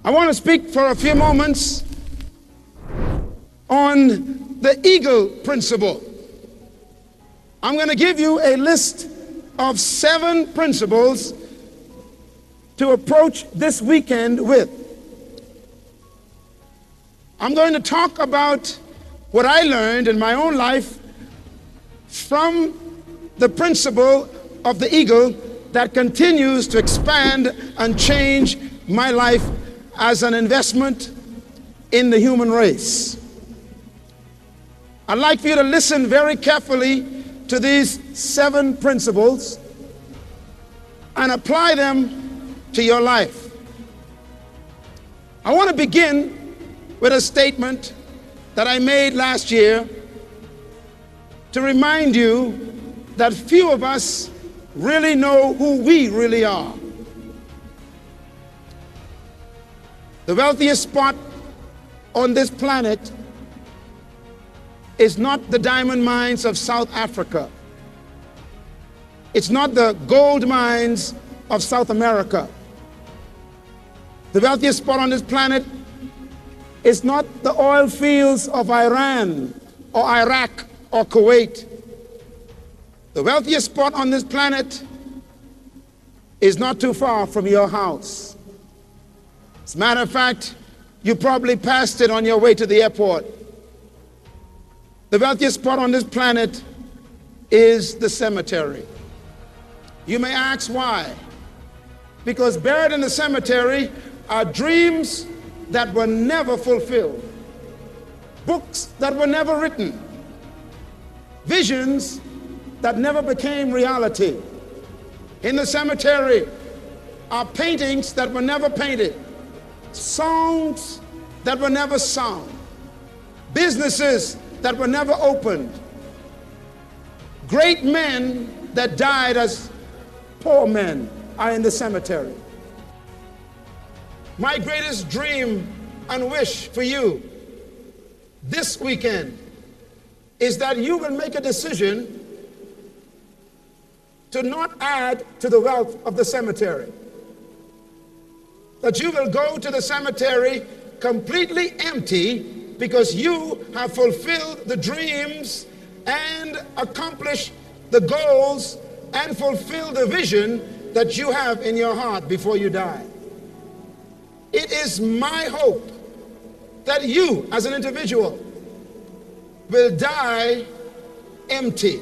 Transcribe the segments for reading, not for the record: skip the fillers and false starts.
I want to speak for a few moments on the eagle principle. I'm going to give you a list of 7 principles to approach this weekend with. I'm going to talk about what I learned in my own life from the principle of the eagle that continues to expand and change my life as an investment in the human race. I'd like for you to listen very carefully to these 7 principles and apply them to your life. I want to begin with a statement that I made last year to remind you that few of us really know who we really are. The wealthiest spot on this planet is not the diamond mines of South Africa. It's not the gold mines of South America. The wealthiest spot on this planet is not the oil fields of Iran or Iraq or Kuwait. The wealthiest spot on this planet is not too far from your house. As a matter of fact, you probably passed it on your way to the airport. The wealthiest spot on this planet is the cemetery. You may ask why. Because buried in the cemetery are dreams that were never fulfilled, books that were never written, visions that never became reality. In the cemetery are paintings that were never painted, songs that were never sung, businesses that were never opened, great men that died as poor men are in the cemetery. My greatest dream and wish for you this weekend is that you will make a decision to not add to the wealth of the cemetery. That you will go to the cemetery completely empty because you have fulfilled the dreams and accomplished the goals and fulfilled the vision that you have in your heart before you die. It is my hope that you as an individual will die empty.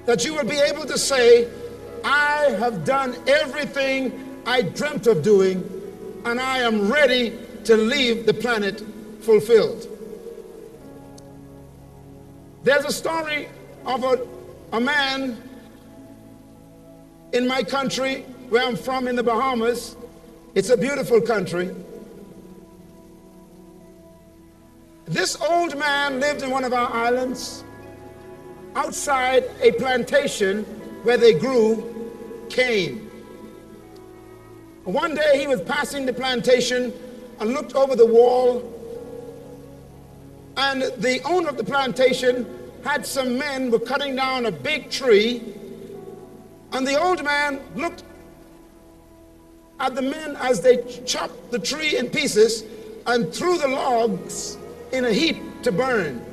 That you will be able to say, I have done everything I dreamt of doing, and I am ready to leave the planet fulfilled. There's a story of a man in my country, where I'm from in the Bahamas. It's a beautiful country. This old man lived in one of our islands outside a plantation where they grew cane. One day he was passing the plantation and looked over the wall, and the owner of the plantation had some men were cutting down a big tree, and the old man looked at the men as they chopped the tree in pieces and threw the logs in a heap to burn.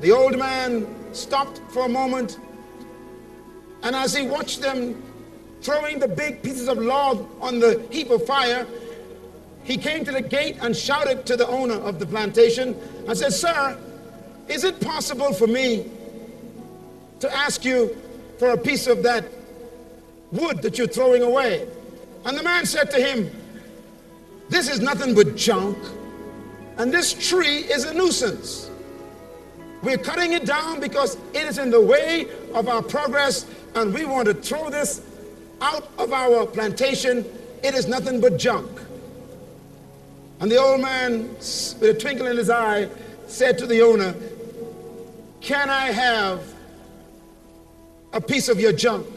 The old man stopped for a moment, and as he watched them throwing the big pieces of log on the heap of fire, he came to the gate and shouted to the owner of the plantation and said, "Sir, is it possible for me to ask you for a piece of that wood that you're throwing away?" And the man said to him, "This is nothing but junk, and this tree is a nuisance. We're cutting it down because it is in the way of our progress, and we want to throw this out of our plantation. It is nothing but junk." And the old man, with a twinkle in his eye, said to the owner, "Can I have a piece of your junk?"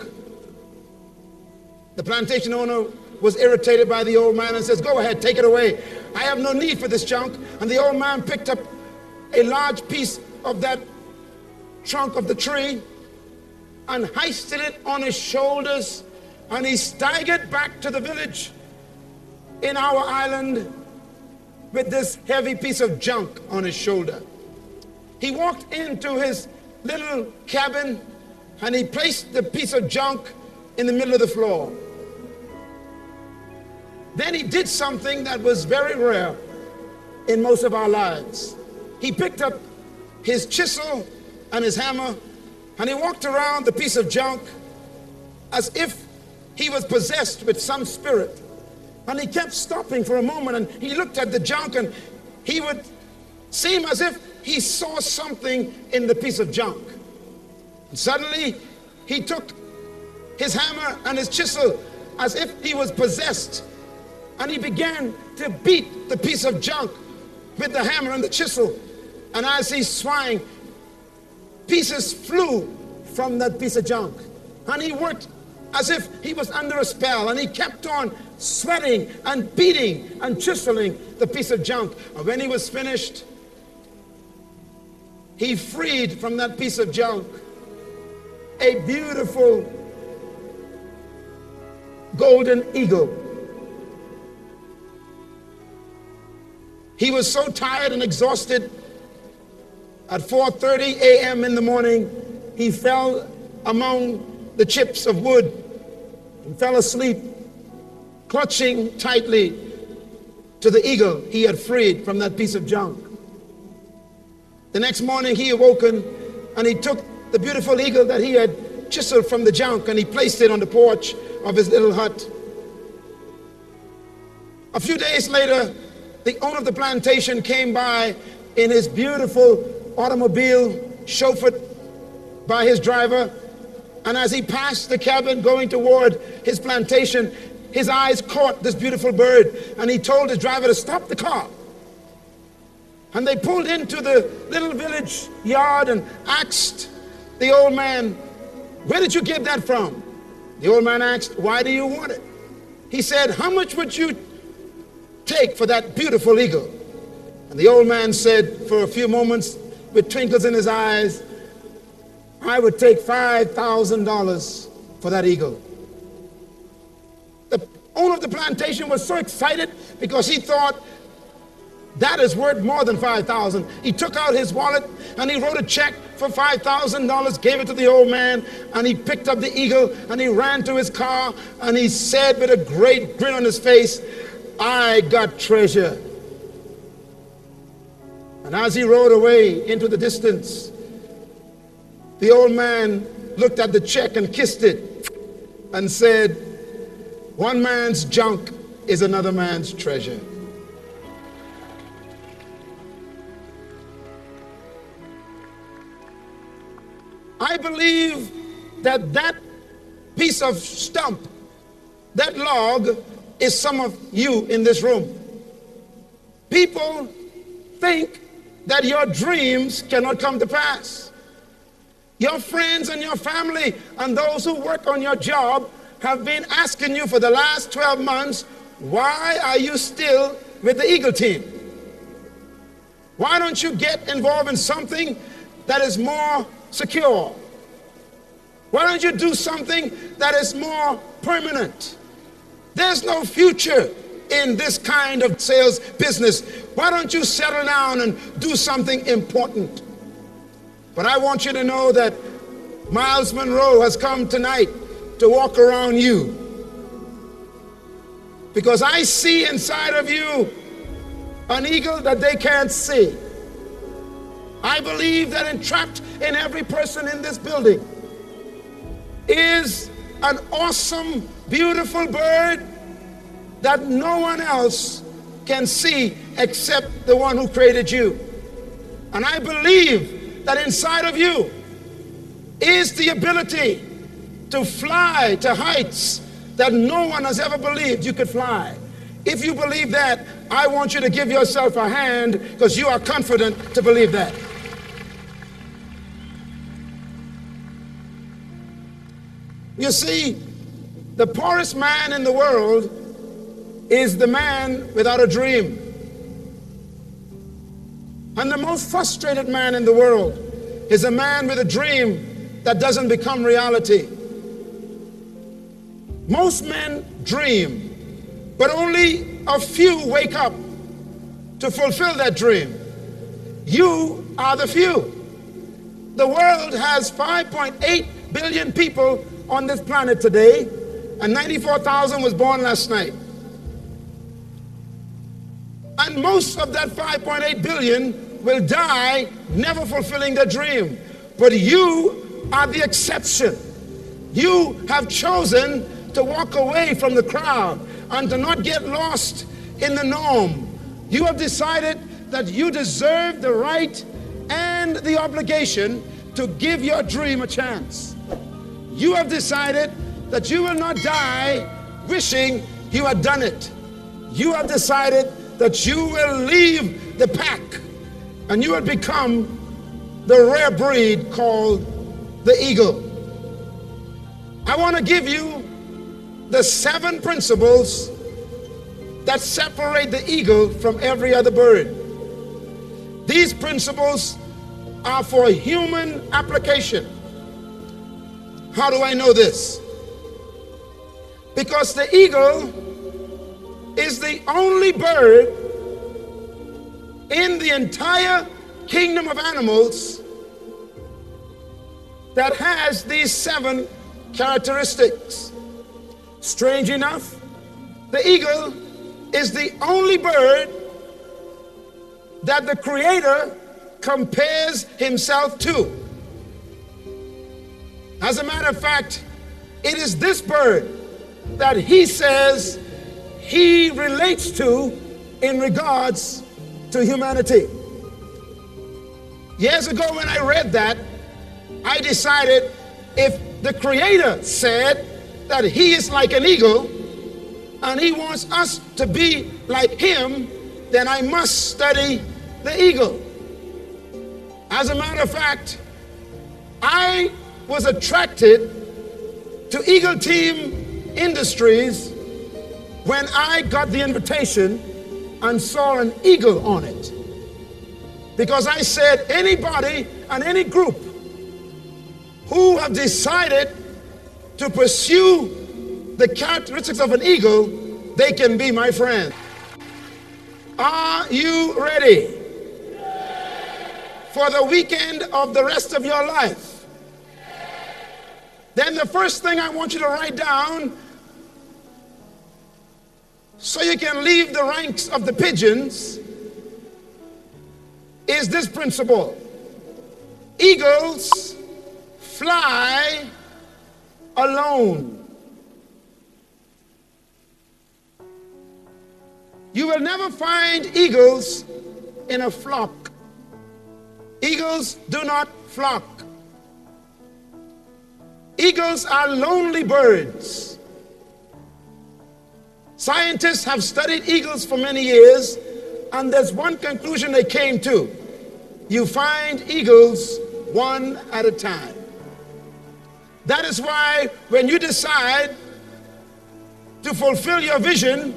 The plantation owner was irritated by the old man and says, "Go ahead, take it away. I have no need for this junk." And the old man picked up a large piece of that trunk of the tree and hoisted it on his shoulders, and he staggered back to the village. in our island with this heavy piece of junk on his shoulder. He walked into his little cabin and he placed the piece of junk in the middle of the floor. Then he did something that was very rare in most of our lives. He picked up his chisel and his hammer and he walked around the piece of junk as if he was possessed with some spirit. And he kept stopping for a moment and he looked at the junk and he would seem as if he saw something in the piece of junk. And suddenly he took his hammer and his chisel as if he was possessed, and he began to beat the piece of junk with the hammer and the chisel. And as he swung, pieces flew from that piece of junk. And he worked as if he was under a spell, and he kept on sweating and beating and chiseling the piece of junk. And when he was finished, he freed from that piece of junk a beautiful golden eagle. He was so tired and exhausted. At 4:30 a.m. in the morning, he fell among the chips of wood and fell asleep, clutching tightly to the eagle he had freed from that piece of junk. The next morning he awoken and he took the beautiful eagle that he had chiseled from the junk and he placed it on the porch of his little hut. A few days later, the owner of the plantation came by in his beautiful automobile, chauffeured by his driver. And as he passed the cabin going toward his plantation, his eyes caught this beautiful bird. And he told his driver to stop the car. And they pulled into the little village yard and asked the old man, "Where did you get that from?" The old man asked, "Why do you want it?" He said, "How much would you take for that beautiful eagle?" And the old man said, for a few moments, with twinkles in his eyes, "I would take $5,000 for that eagle." The owner of the plantation was so excited because he thought that is worth more than $5,000. He took out his wallet and he wrote a check for $5,000, gave it to the old man, and he picked up the eagle and he ran to his car and he said with a great grin on his face, "I got treasure." And as he rode away into the distance, the old man looked at the check and kissed it and said, "One man's junk is another man's treasure." I believe that that piece of stump, that log, is some of you in this room. People think that your dreams cannot come to pass. Your friends and your family and those who work on your job have been asking you for the last 12 months, why are you still with the Eagle team? Why don't you get involved in something that is more secure? Why don't you do something that is more permanent? There's no future in this kind of sales business. Why don't you settle down and do something important? But I want you to know that Myles Munroe has come tonight to walk around you, because I see inside of you an eagle that they can't see. I believe that entrapped in every person in this building is an awesome, beautiful bird that no one else can see except the one who created you. And I believe that inside of you is the ability to fly to heights that no one has ever believed you could fly. If you believe that, I want you to give yourself a hand, because you are confident to believe that. You see, the poorest man in the world is the man without a dream. And the most frustrated man in the world is a man with a dream that doesn't become reality. Most men dream, but only a few wake up to fulfill that dream. You are the few. The world has 5.8 billion people on this planet today, and 94,000 was born last night. And most of that 5.8 billion will die never fulfilling their dream. But you are the exception. You have chosen to walk away from the crowd and to not get lost in the norm. You have decided that you deserve the right and the obligation to give your dream a chance. You have decided that you will not die wishing you had done it. You have decided that you will leave the pack and you will become the rare breed called the eagle. I want to give you the 7 principles that separate the eagle from every other bird. These principles are for human application. How do I know this? Because the eagle is the only bird in the entire kingdom of animals that has these 7 characteristics. Strange enough, the eagle is the only bird that the Creator compares himself to. As a matter of fact, it is this bird that he says he relates to in regards to humanity. Years ago when I read that, I decided if the Creator said that he is like an eagle and he wants us to be like him, then I must study the eagle. As a matter of fact, I was attracted to Eagle Team Industries when I got the invitation and saw an eagle on it. Because I said anybody and any group who have decided to pursue the characteristics of an eagle, they can be my friend. Are you ready for the weekend of the rest of your life? Then the first thing I want you to write down, so you can leave the ranks of the pigeons, is this principle. Eagles fly alone. You will never find eagles in a flock. Eagles do not flock. Eagles are lonely birds. Scientists have studied eagles for many years, and there's one conclusion they came to. You find eagles one at a time. That is why when you decide to fulfill your vision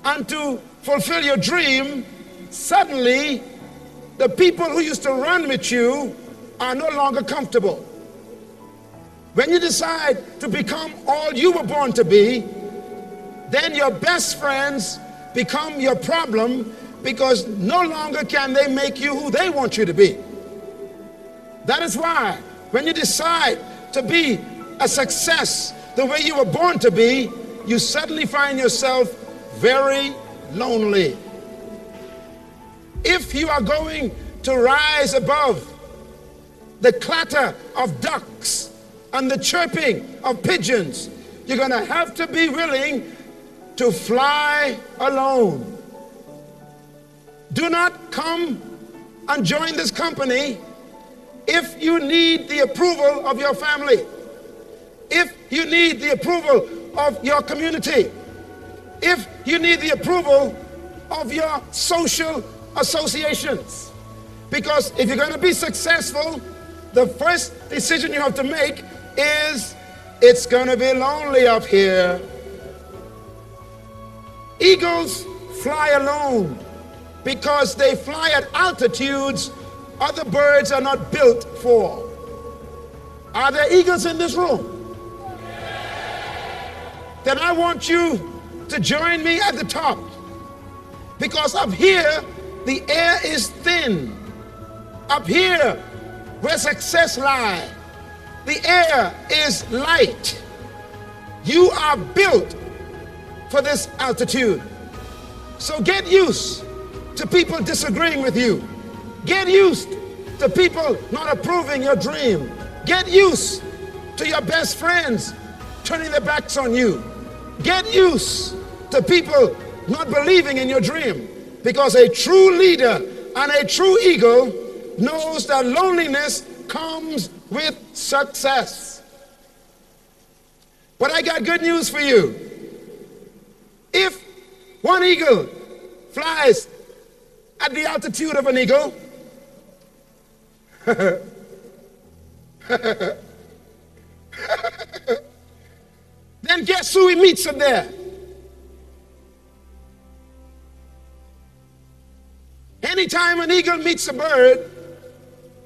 and to fulfill your dream, suddenly the people who used to run with you are no longer comfortable. When you decide to become all you were born to be, then your best friends become your problem, because no longer can they make you who they want you to be. That is why when you decide to be a success the way you were born to be, you suddenly find yourself very lonely. If you are going to rise above the clatter of ducks and the chirping of pigeons, you're going to have to be willing to fly alone. Do not come and join this company if you need the approval of your family, if you need the approval of your community, if you need the approval of your social associations. Because if you're going to be successful, the first decision you have to make is it's going to be lonely up here. Eagles fly alone because they fly at altitudes other birds are not built for. Are there eagles in this room? Then I want you to join me at the top, because up here the air is thin. Up here where success lies, the air is light. You are built for this altitude. So get used to people disagreeing with you. Get used to people not approving your dream. Get used to your best friends turning their backs on you. Get used to people not believing in your dream, because a true leader and a true eagle knows that loneliness comes with success. But I got good news for you. If one eagle flies at the altitude of an eagle, then guess who he meets up there? Anytime an eagle meets a bird,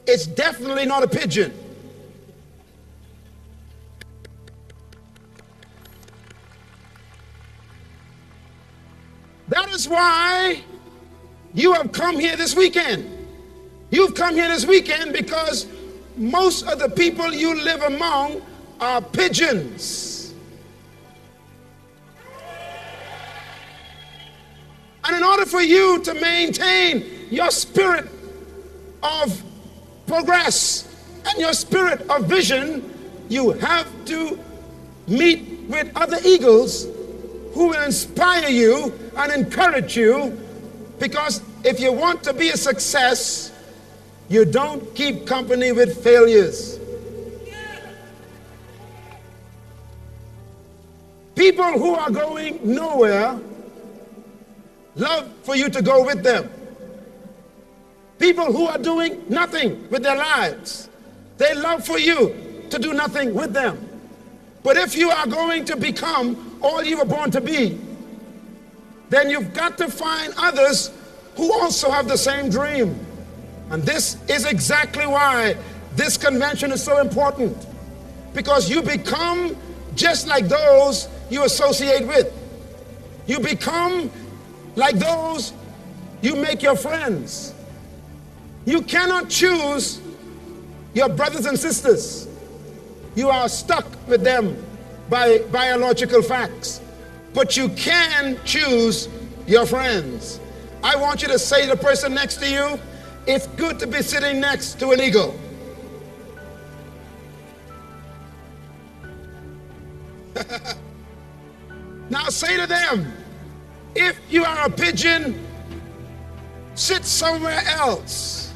it's definitely not a pigeon. That is why you have come here this weekend. You've come here this weekend because most of the people you live among are pigeons. And in order for you to maintain your spirit of progress and your spirit of vision, you have to meet with other eagles who will inspire you and encourage you, because if you want to be a success, you don't keep company with failures. People who are going nowhere love for you to go with them. People who are doing nothing with their lives, they love for you to do nothing with them. But if you are going to become all you were born to be, then you've got to find others who also have the same dream. And this is exactly why this convention is so important, because you become just like those you associate with. You become like those you make your friends. You cannot choose your brothers and sisters. You are stuck with them by biological facts. But you can choose your friends. I want you to say to the person next to you, it's good to be sitting next to an eagle. Now say to them, if you are a pigeon, sit somewhere else.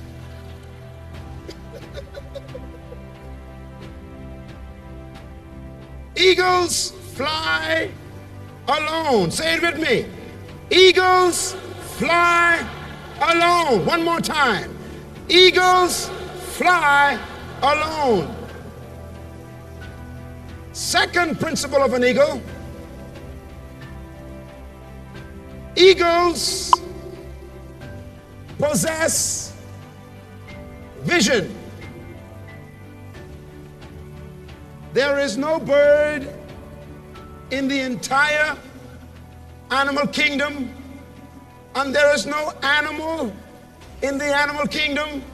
Eagles fly alone. Say it with me. Eagles fly alone. One more time. Eagles fly alone. Second principle of an eagle. Eagles possess vision. There is no bird in the entire animal kingdom, and there is no animal in the animal kingdom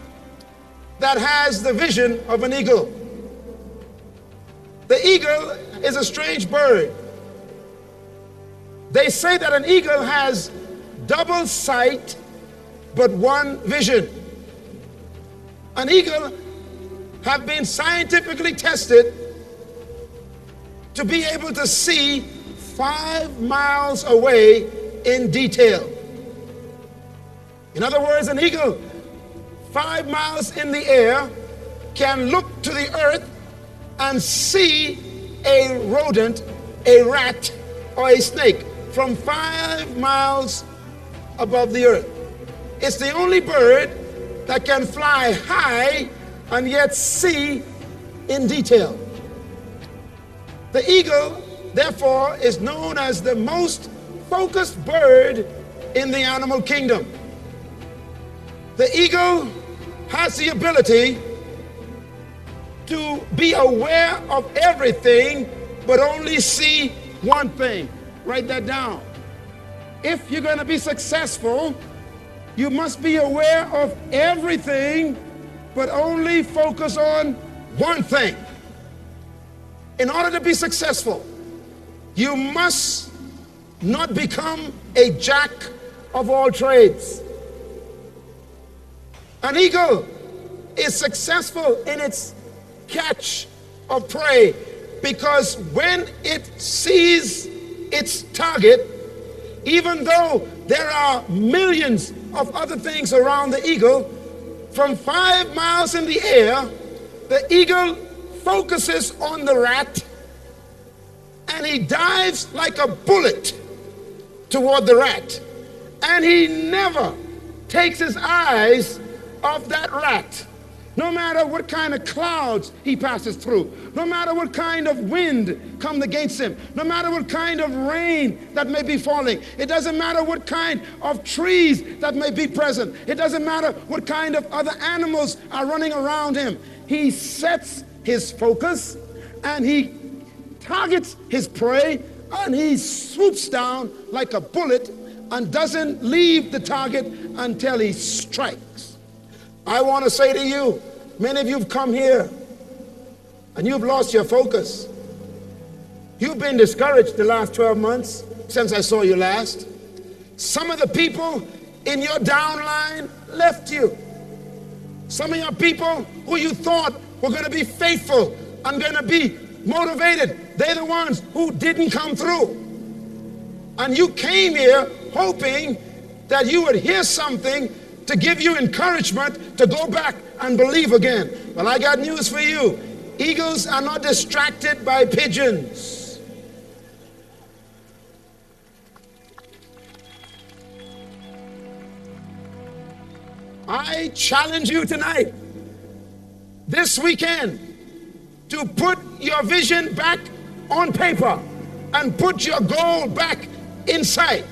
that has the vision of an eagle. The eagle is a strange bird. They say that an eagle has double sight but one vision. An eagle have been scientifically tested to be able to see 5 miles away in detail. In other words, an eagle 5 miles in the air can look to the earth and see a rodent, a rat, or a snake from 5 miles above the earth. It's the only bird that can fly high and yet see in detail. The eagle, therefore, is known as the most focused bird in the animal kingdom. The eagle has the ability to be aware of everything, but only see one thing. Write that down. If you're going to be successful, you must be aware of everything, but only focus on one thing. In order to be successful, you must not become a jack of all trades. An eagle is successful in its catch of prey because when it sees its target, even though there are millions of other things around the eagle, from 5 miles in the air, the eagle focuses on the rat and he dives like a bullet toward the rat. And he never takes his eyes off that rat. No matter what kind of clouds he passes through, no matter what kind of wind comes against him, no matter what kind of rain that may be falling, it doesn't matter what kind of trees that may be present, it doesn't matter what kind of other animals are running around him. He sets his focus and he targets his prey and he swoops down like a bullet and doesn't leave the target until he strikes. I want to say to you, many of you have come here and you've lost your focus. You've been discouraged the last 12 months since I saw you last. Some of the people in your downline left you. Some of your people who you thought were going to be faithful and going to be motivated, they're the ones who didn't come through. And you came here hoping that you would hear something to give you encouragement to go back and believe again. Well, I got news for you. Eagles are not distracted by pigeons. I challenge you tonight, this weekend, to put your vision back on paper and put your goal back in sight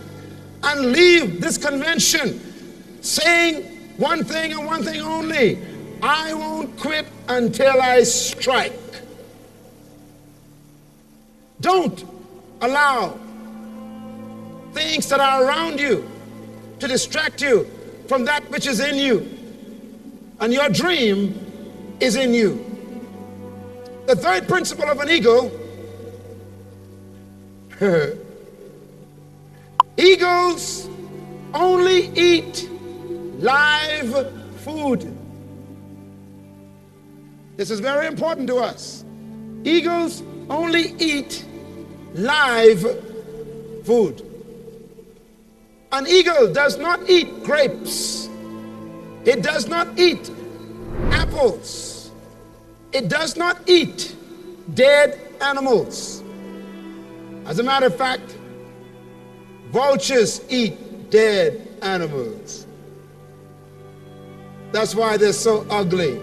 and leave this convention saying one thing and one thing only: I won't quit until I strike. Don't allow things that are around you to distract you from that which is in you, and your dream is in you. The third principle of an eagle: eagles only eat live food. This is very important to us. Eagles only eat live food. An eagle does not eat grapes. It does not eat apples. It does not eat dead animals. As a matter of fact, vultures eat dead animals. That's why they're so ugly.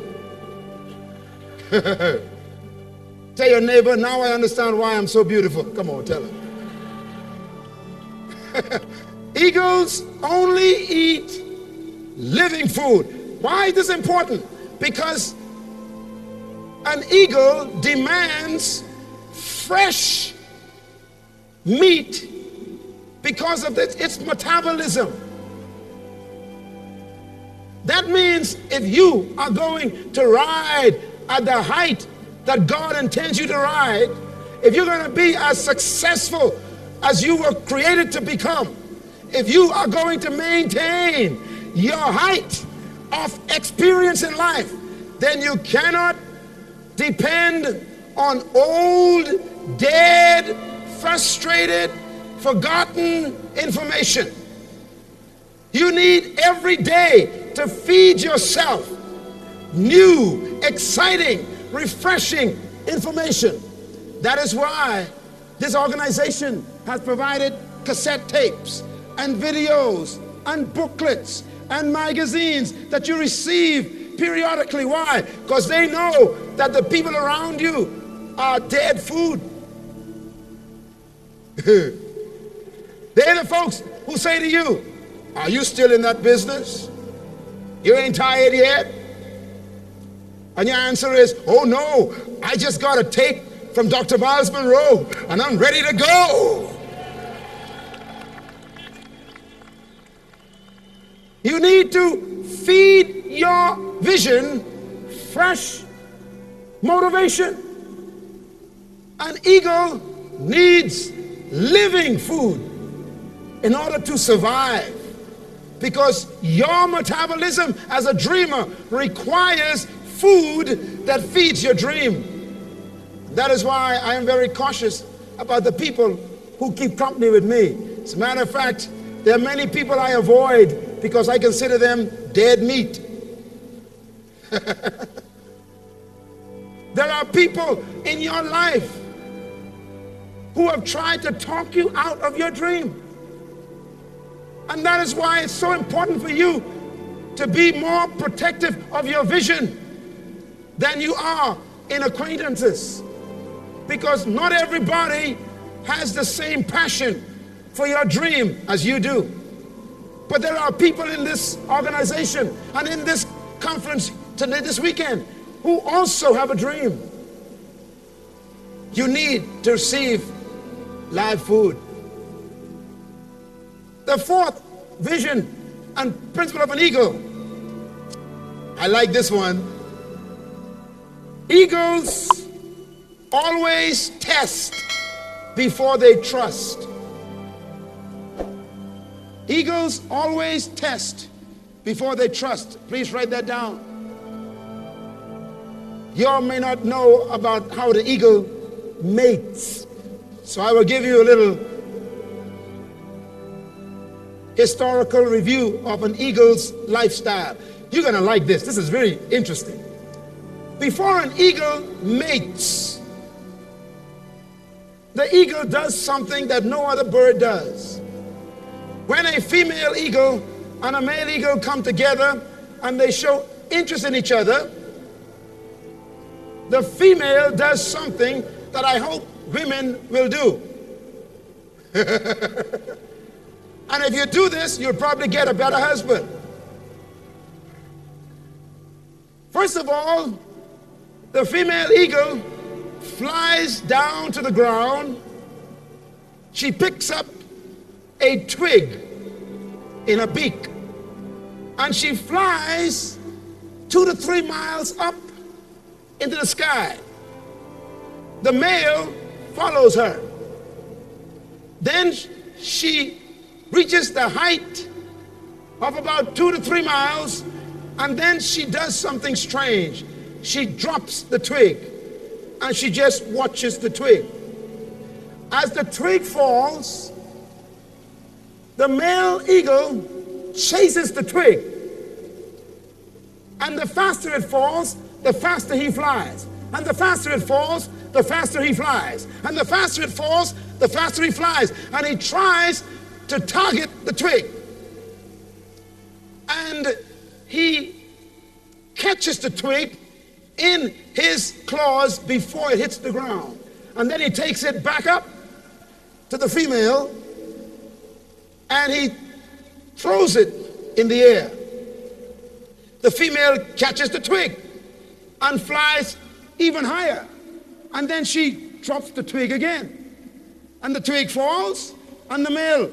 Tell your neighbor, now I understand why I'm so beautiful. Come on, tell him. Eagles only eat living food. Why is this important? Because an eagle demands fresh meat because of its metabolism. That means if you are going to ride at the height that God intends you to ride, if you're going to be as successful as you were created to become, if you are going to maintain your height of experience in life, then you cannot depend on old, dead, frustrated, forgotten information. You need every day to feed yourself new, exciting, refreshing information. That is why this organization has provided cassette tapes and videos and booklets and magazines that you receive periodically. Why? Because they know that the people around you are dead food. They're the folks who say to you, are you still in that business? You ain't tired yet? And your answer is, oh no, I just got a tape from Dr. Myles Munroe and I'm ready to go. You need to feed your vision fresh motivation. An eagle needs living food in order to survive, because your metabolism as a dreamer requires food that feeds your dream. That is why I am very cautious about the people who keep company with me. As a matter of fact, there are many people I avoid because I consider them dead meat. There are people in your life who have tried to talk you out of your dream. And that is why it's so important for you to be more protective of your vision than you are in acquaintances. Because not everybody has the same passion for your dream as you do. But there are people in this organization and in this conference today, this weekend, who also have a dream. You need to receive live food. The fourth vision and principle of an eagle, I like this one. Eagles always test before they trust. Eagles always test before they trust. Please write that down. You all may not know about how the eagle mates, so I will give you a little historical review of an eagle's lifestyle. You're going to like this. This is very interesting. Before an eagle mates, the eagle does something that no other bird does. When a female eagle and a male eagle come together and they show interest in each other, the female does something that I hope women will do. And if you do this, you'll probably get a better husband. First of all, the female eagle flies down to the ground. She picks up a twig in a beak, and she flies 2 to 3 miles up into the sky. The male follows her. Then she reaches the height of about 2 to 3 miles, and then she does something strange. She drops the twig, and she just watches the twig. As the twig falls, the male eagle chases the twig, and the faster it falls, the faster he flies. And the faster it falls, the faster he flies. And the faster it falls, the faster he flies. And he tries to target the twig. And he catches the twig in his claws before it hits the ground. And then he takes it back up to the female and he throws it in the air. The female catches the twig and flies even higher. And then she drops the twig again. And the twig falls, and the male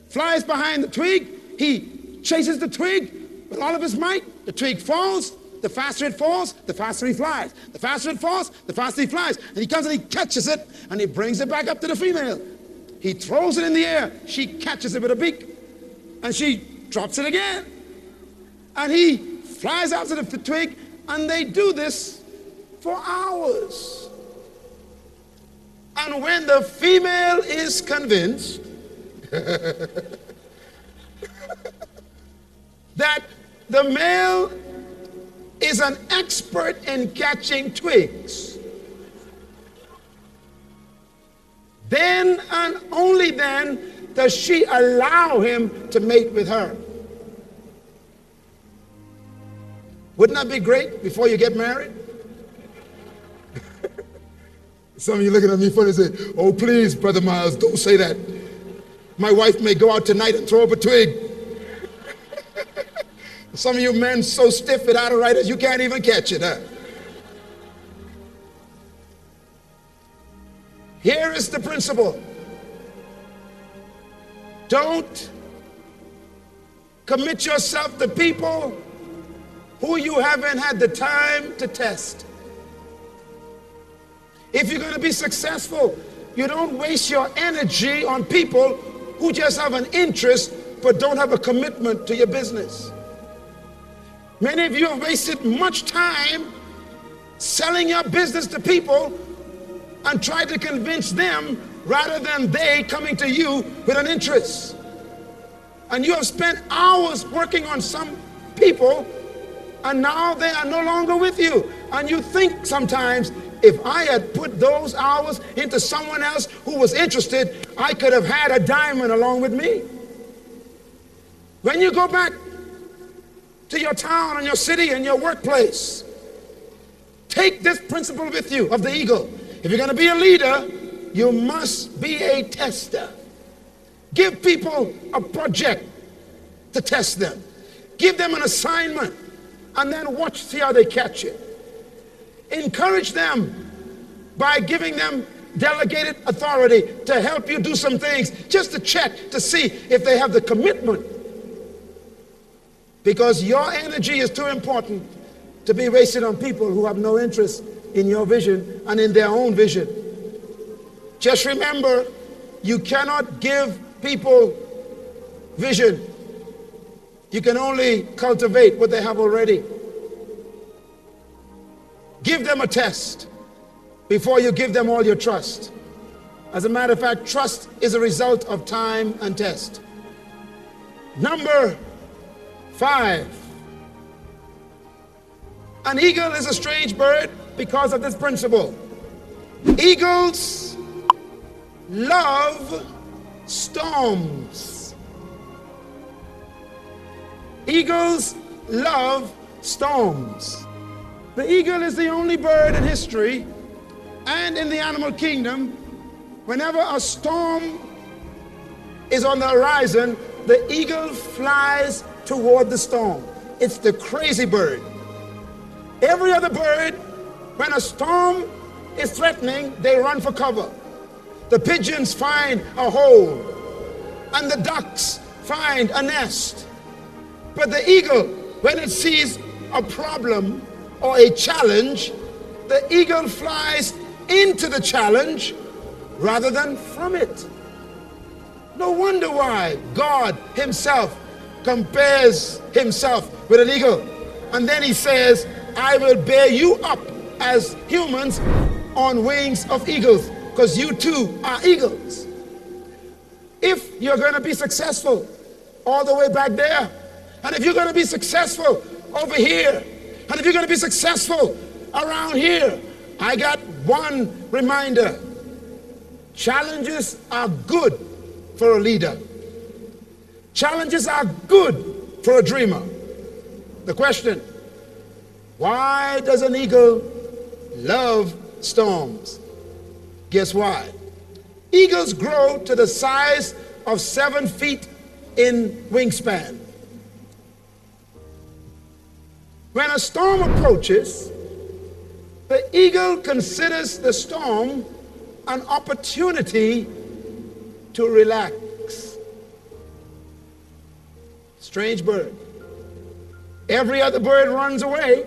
flies behind the twig. He chases the twig with all of his might. The twig falls. The faster it falls, the faster he flies. The faster it falls, the faster he flies. And he comes and he catches it, and he brings it back up to the female. He throws it in the air. She catches it with a beak, and she drops it again. And he flies after the twig, and they do this for hours. And when the female is convinced that the male is an expert in catching twigs, then and only then does she allow him to mate with her. Wouldn't that be great before you get married? Some of you looking at me funny and say, oh, please, Brother Myles, don't say that. My wife may go out tonight and throw up a twig. Some of you men so stiff without a writers, you can't even catch it, huh? Here is the principle. Don't commit yourself to people who you haven't had the time to test. If you're going to be successful, you don't waste your energy on people who just have an interest but don't have a commitment to your business. Many of you have wasted much time selling your business to people and tried to convince them rather than they coming to you with an interest. And you have spent hours working on some people and now they are no longer with you. And you think sometimes, if I had put those hours into someone else who was interested, I could have had a diamond along with me. When you go back to your town and your city and your workplace, take this principle with you of the eagle. If you're going to be a leader, you must be a tester. Give people a project to test them. Give them an assignment and then watch, see how they catch it. Encourage them by giving them delegated authority to help you do some things, just to check to see if they have the commitment. Because your energy is too important to be wasted on people who have no interest in your vision and in their own vision. Just remember, you cannot give people vision. You can only cultivate what they have already. Give them a test before you give them all your trust. As a matter of fact, trust is a result of time and test. Number 5. An eagle is a strange bird because of this principle. Eagles love storms. Eagles love storms. The eagle is the only bird in history and in the animal kingdom, whenever a storm is on the horizon, the eagle flies toward the storm. It's the crazy bird. Every other bird, when a storm is threatening, they run for cover. The pigeons find a hole, and the ducks find a nest. But the eagle, when it sees a problem or a challenge, the eagle flies into the challenge rather than from it. No wonder why God himself compares himself with an eagle. And then he says, I will bear you up as humans on wings of eagles, because you too are eagles. If you're going to be successful all the way back there, and if you're going to be successful over here, and if you're going to be successful around here, I got one reminder. Challenges are good for a leader. Challenges are good for a dreamer. The question, why does an eagle love storms? Guess why? Eagles grow to the size of 7 feet in wingspan. When a storm approaches, the eagle considers the storm an opportunity to relax. Strange bird. Every other bird runs away,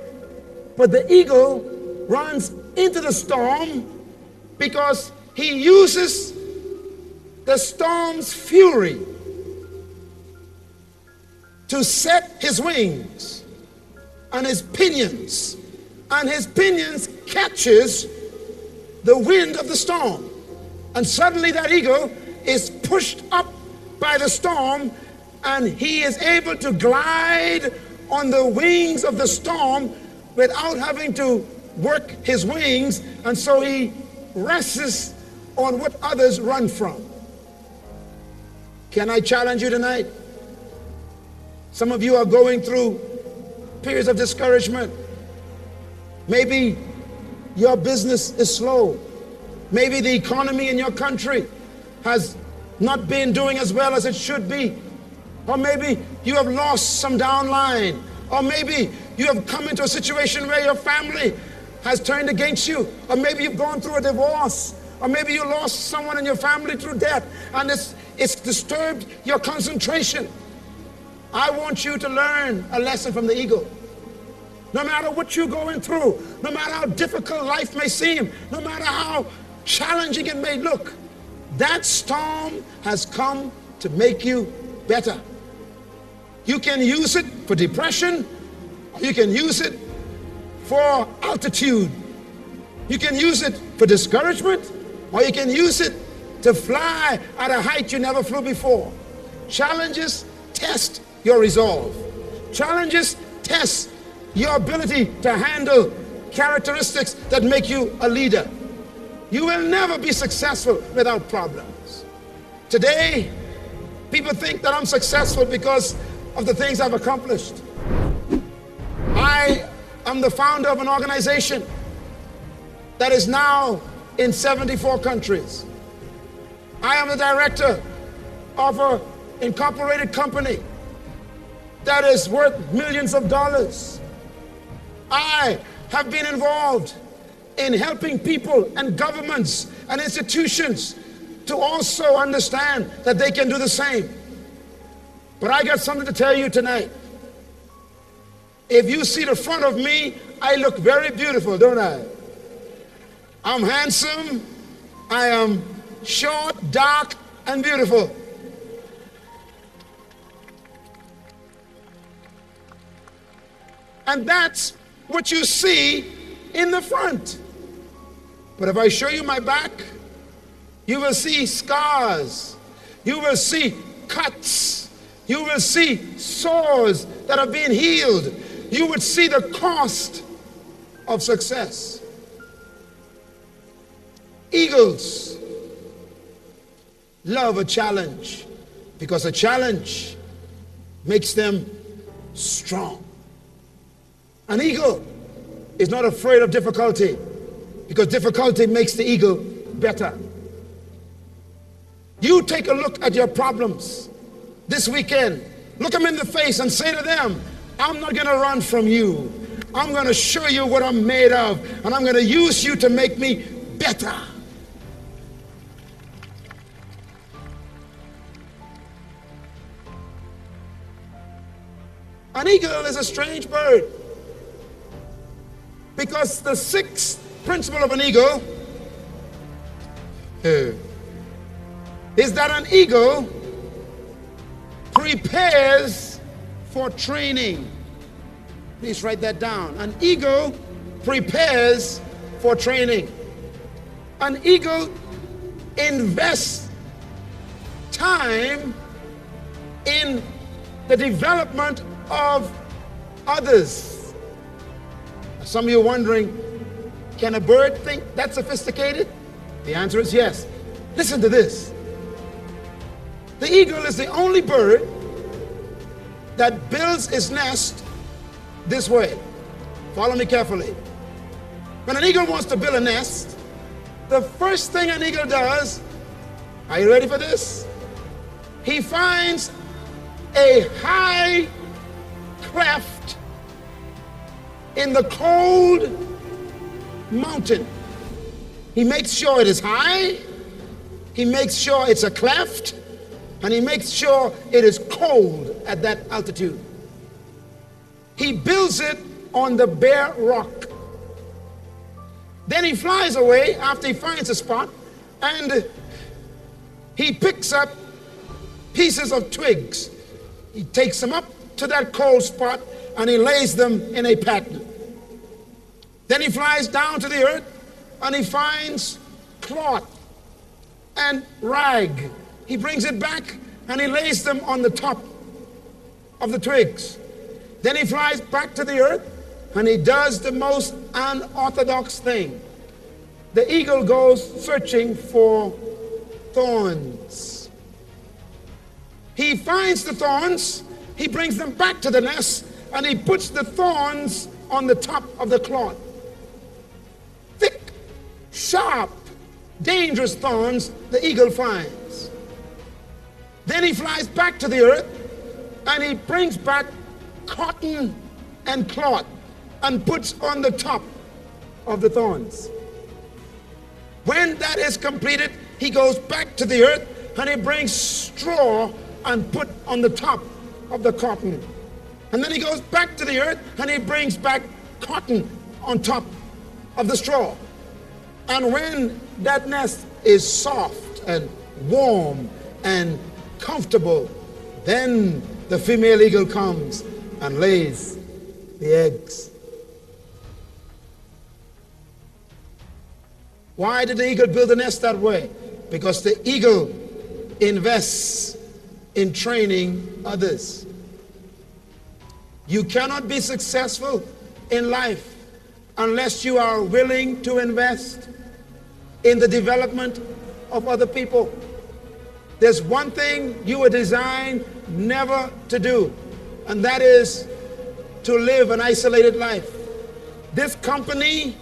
but the eagle runs into the storm because he uses the storm's fury to set his wings and his pinions, and his pinions catches the wind of the storm. And suddenly that eagle is pushed up by the storm, and he is able to glide on the wings of the storm without having to work his wings, and so he rests on what others run from. Can I challenge you tonight? Some of you are going through periods of discouragement. Maybe your business is slow. Maybe the economy in your country has not been doing as well as it should be. Or maybe you have lost some downline. Or maybe you have come into a situation where your family has turned against you. Or maybe you've gone through a divorce. Or maybe you lost someone in your family through death, and it's disturbed your concentration. I want you to learn a lesson from the eagle. No matter what you're going through, no matter how difficult life may seem, no matter how challenging it may look, that storm has come to make you better. You can use it for depression, you can use it for altitude, you can use it for discouragement, or you can use it to fly at a height you never flew before. Challenges test your resolve. Challenges test your ability to handle characteristics that make you a leader. You will never be successful without problems. Today, people think that I'm successful because of the things I've accomplished. I am the founder of an organization that is now in 74 countries. I am the director of an incorporated company that is worth millions of dollars. I have been involved in helping people and governments and institutions to also understand that they can do the same. But I got something to tell you tonight. If you see the front of me, I look very beautiful, don't I? I'm handsome, I am short, dark, and beautiful. And that's what you see in the front. But if I show you my back, you will see scars, you will see cuts, you will see sores that are being healed. You would see the cost of success. Eagles love a challenge because a challenge makes them strong. An eagle is not afraid of difficulty because difficulty makes the eagle better. You take a look at your problems this weekend. Look them in the face and say to them, I'm not going to run from you. I'm going to show you what I'm made of, and I'm going to use you to make me better. An eagle is a strange bird because the sixth principle of an eagle is that an eagle prepares for training. Please write that down. An eagle prepares for training. An eagle invests time in the development of others. Some of you are wondering, can a bird think that sophisticated? The answer is yes. Listen to this. The eagle is the only bird that builds its nest this way. Follow me carefully. When an eagle wants to build a nest, the first thing an eagle does, are you ready for this? He finds a high cleft in the cold mountain. He makes sure it is high, he makes sure it's a cleft, and he makes sure it is cold at that altitude. He builds it on the bare rock. Then he flies away after he finds a spot, and he picks up pieces of twigs. He takes them up to that cold spot and he lays them in a pattern. Then he flies down to the earth and he finds cloth and rag. He brings it back and he lays them on the top of the twigs. Then he flies back to the earth and he does the most unorthodox thing. The eagle goes searching for thorns. He finds the thorns, he brings them back to the nest, and he puts the thorns on the top of the cloth. Thick, sharp, dangerous thorns the eagle finds. Then he flies back to the earth and he brings back cotton and cloth and puts on the top of the thorns. When that is completed, he goes back to the earth and he brings straw and put on the top of the cotton. And then he goes back to the earth and he brings back cotton on top of the straw. And when that nest is soft and warm and comfortable, then the female eagle comes and lays the eggs. Why did the eagle build the nest that way? Because the eagle invests in training others. You cannot be successful in life unless you are willing to invest in the development of other people. There's one thing you were designed never to do, and that is to live an isolated life. This company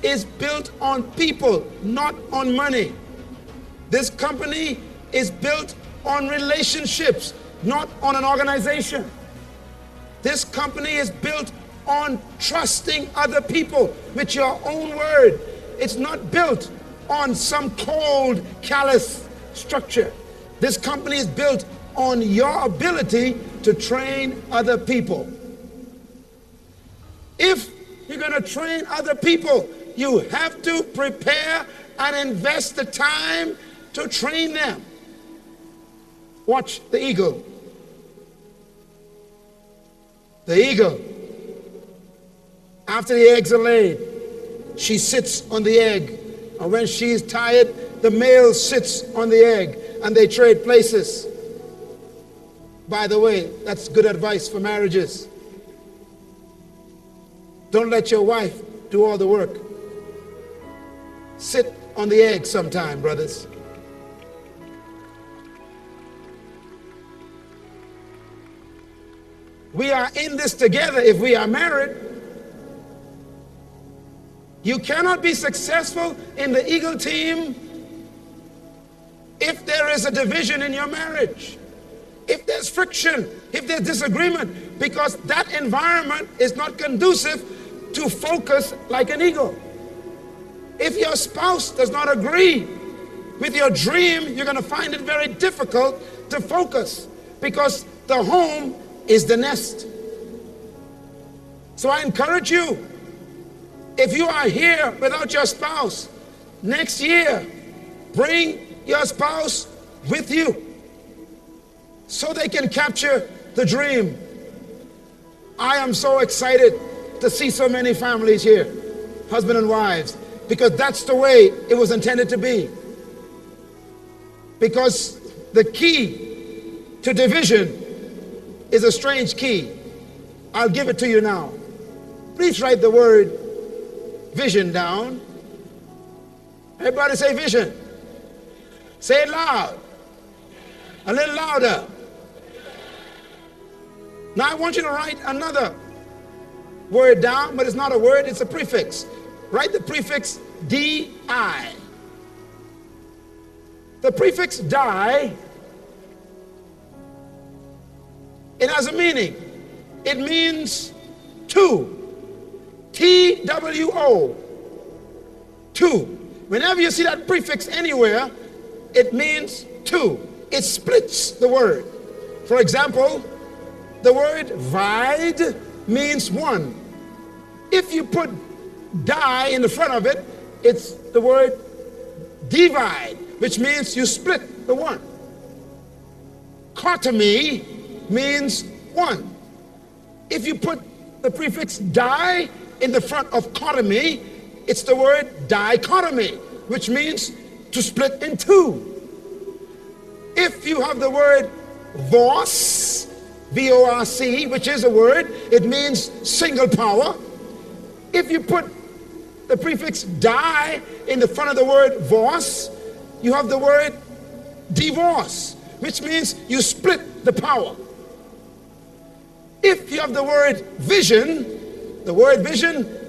is built on people, not on money. This company is built on relationships, not on an organization. This company is built on trusting other people with your own word. It's not built on some cold, callous structure. This company is built on your ability to train other people. If you're going to train other people, you have to prepare and invest the time to train them. Watch the eagle. The eagle, after the eggs are laid, she sits on the egg. And when she's tired, the male sits on the egg and they trade places. By the way, that's good advice for marriages. Don't let your wife do all the work. Sit on the egg sometime, brothers. We are in this together if we are married. You cannot be successful in the Eagle team if there is a division in your marriage, if there's friction, if there's disagreement, because that environment is not conducive to focus like an eagle. If your spouse does not agree with your dream, you're going to find it very difficult to focus, because the home is the nest. So I encourage you, if you are here without your spouse, next year, bring your spouse with you so they can capture the dream. I am so excited to see so many families here, husband and wives, because that's the way it was intended to be. Because the key to division is a strange key. I'll give it to you now. Please write the word vision down. Everybody say vision. Say it loud. A little louder. Now I want you to write another word down, but it's not a word, it's a prefix. Write the prefix D-I. The prefix die, it has a meaning. It means two. T-W-O. Two. Whenever you see that prefix anywhere, it means two. It splits the word. For example, the word vide means one. If you put die in the front of it, it's the word divide, which means you split the one. Cotomy means one. If you put the prefix die in the front of cotomy, it's the word dichotomy, which means to split in two. If you have the word VORC, V-O-R-C, which is a word, it means single power. If you put the prefix die in the front of the word VORC, you have the word divorce, which means you split the power. If you have the word vision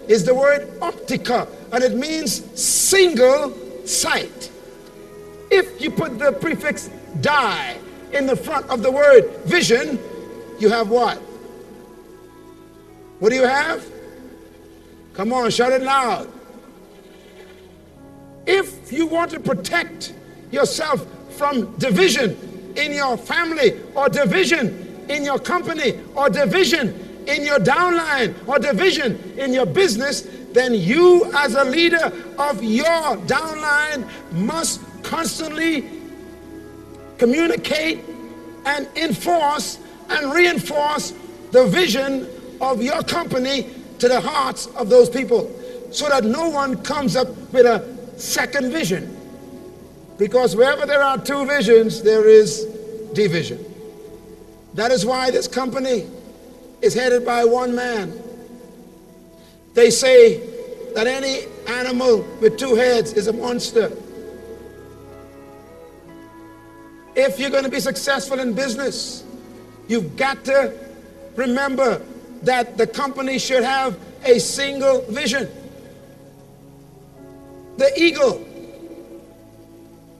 is the word optica, and it means single sight. If you put the prefix die in the front of the word vision, you have what? What do you have? Come on, shout it loud. If you want to protect yourself from division in your family or division in your company or division in your downline or division in your business, then you as a leader of your downline must constantly communicate and enforce and reinforce the vision of your company to the hearts of those people, so that no one comes up with a second vision. Because wherever there are two visions, there is division. That is why this company is headed by one man. They say that any animal with two heads is a monster. If you're going to be successful in business, you've got to remember that the company should have a single vision. The eagle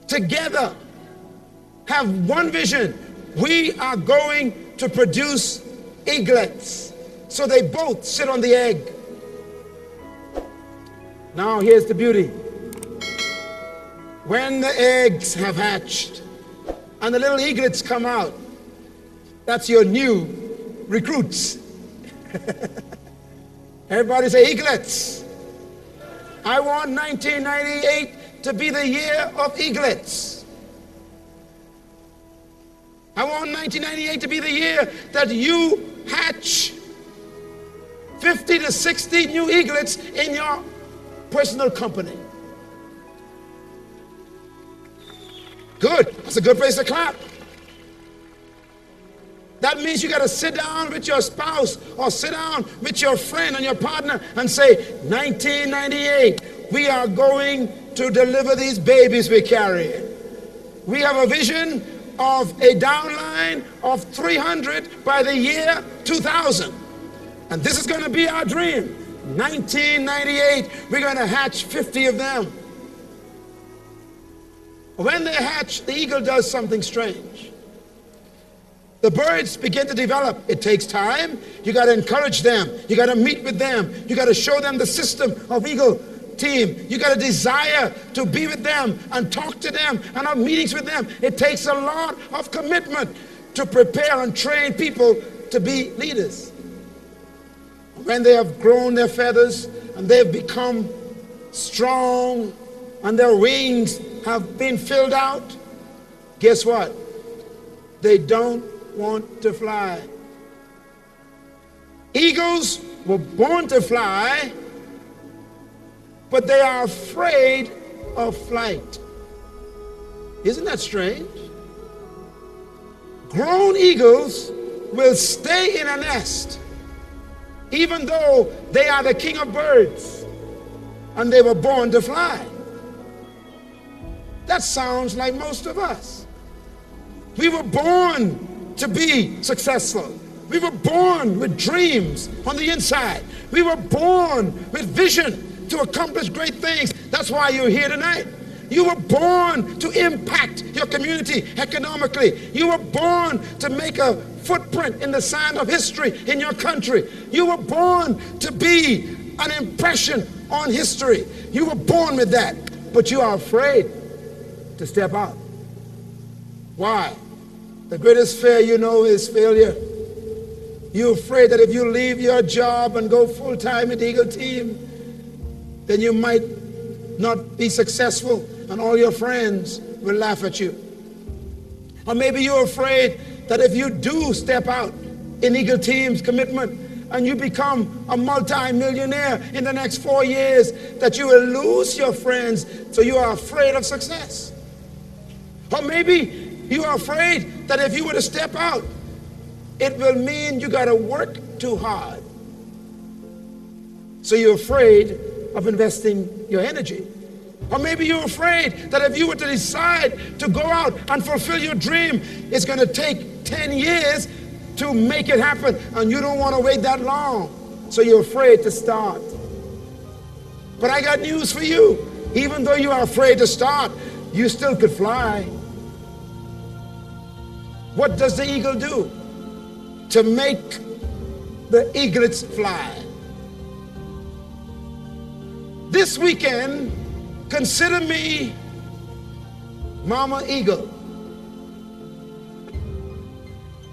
together have one vision. We are going to produce eaglets. So they both sit on the egg. Now here's the beauty. When the eggs have hatched and the little eaglets come out, that's your new recruits. Everybody say eaglets. I want 1998 to be the year of eaglets. I want 1998 to be the year that you hatch 50 to 60 new eaglets in your personal company. Good. That's a good place to clap. That means you got to sit down with your spouse or sit down with your friend and your partner and say, 1998, we are going to deliver these babies we carry. We have a vision of a downline of 300 by the year 2000. And this is going to be our dream. 1998, we're going to hatch 50 of them. When they hatch, the eagle does something strange. The birds begin to develop. It takes time. You got to encourage them. You got to meet with them. You got to show them the system of eagle team. You got to desire to be with them and talk to them and have meetings with them. It takes a lot of commitment to prepare and train people to be leaders. When they have grown their feathers and they've become strong and their wings have been filled out, guess what? They don't want to fly. Eagles were born to fly, but they are afraid of flight. Isn't that strange? Grown eagles will stay in a nest even though they are the king of birds and they were born to fly. That sounds like most of us. We were born to be successful. We were born with dreams on the inside. We were born with vision to accomplish great things. That's why you're here tonight. You were born to impact your community economically. You were born to make a footprint in the sand of history in your country. You were born to be an impression on history. You were born with that, but you are afraid to step out. Why? The greatest fear you know is failure. You're afraid that if you leave your job and go full-time in the Eagle team, then you might not be successful and all your friends will laugh at you. Or maybe you're afraid that if you do step out in Eagle team's commitment and you become a multi-millionaire in the next 4 years, that you will lose your friends, so you are afraid of success. Or maybe you are afraid that if you were to step out, it will mean you got to work too hard. So you're afraid of investing your energy. Or maybe you're afraid that if you were to decide to go out and fulfill your dream, it's going to take 10 years to make it happen, and you don't want to wait that long. So you're afraid to start. But I got news for you. Even though you are afraid to start, you still could fly. What does the eagle do to make the eaglets fly? This weekend, consider me Mama Eagle.